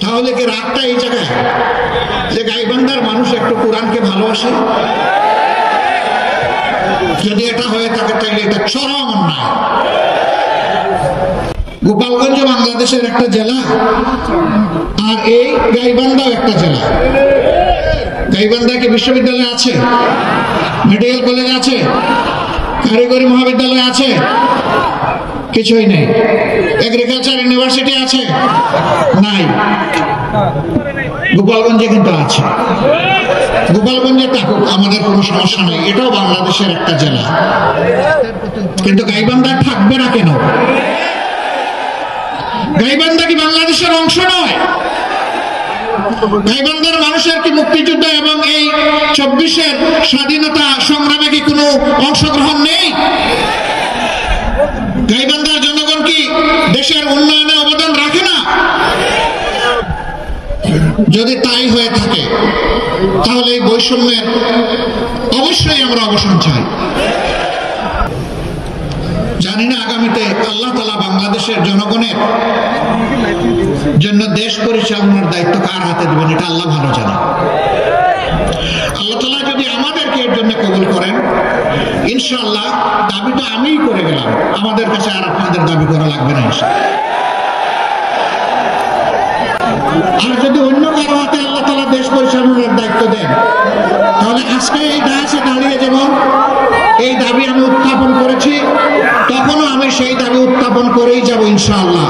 তাহলে কি রাগটা এই জায়গায় যে গাইবান্ধার মানুষ একটু কোরআনকে ভালোবাসে? যদি এটা হয়ে থাকে তাহলে এটা চরম অন্যায়। গোপালগঞ্জ বাংলাদেশের একটা জেলা, আর এই গাইবান্ধাও একটা জেলা। গাইবান্ধায় কি বিশ্ববিদ্যালয় আছে? মেডিকেল কলেজ আছে? কারিগরি মহাবিদ্যালয় আছে? কিছুই নেই। এগ্রিকালচার ইউনিভার্সিটি আছে? নাই। গোপালগঞ্জে কিন্তু আছে। গোপালগঞ্জে থাকুক, আমাদের কোনো সমস্যা নেই, এটাও বাংলাদেশের একটা জেলা। কিন্তু গাইবান্ধা থাকবে না কেন? গাইবান্ধা কি বাংলাদেশের অংশ নয়? গাইবান্ধার মানুষের কি মুক্তিযুদ্ধ এবং এই 24-এর স্বাধীনতা সংগ্রামে কি কোনো অংশগ্রহণ নেই? গাইবান্ধার জনগণ কি দেশের উন্নয়নে অবদান রাখে না? যদি তাই হয়ে থাকে তাহলে এই বৈষম্যের অবশ্যই আমরা অবসান চাই। জানি না আগামীতে আল্লাহ তাআলা বাংলাদেশের জনগণের জন্য দেশ পরিচালনার দায়িত্ব কার হাতে দিবেন, এটা আল্লাহ ভালো জানে। আল্লাহ তাআলা যদি আমাদেরকে এর জন্য কবুল করেন, ইনশাআল্লাহ দাবিটা আমিই করে গেলাম, আমাদের কাছে আর আপনাদের দাবি করা লাগবে না। আর যদি অন্য কারো হাতে আল্লাহ তাআলা দেশ পরিচালনার দায়িত্ব দেন, তাহলে আজকে এই ডায়াসে দাঁড়িয়ে যেমন এই দাবি আমি উত্থাপন করেছি, তখনও আমি সেই দাবি উত্থাপন করেই যাব ইনশাআল্লাহ।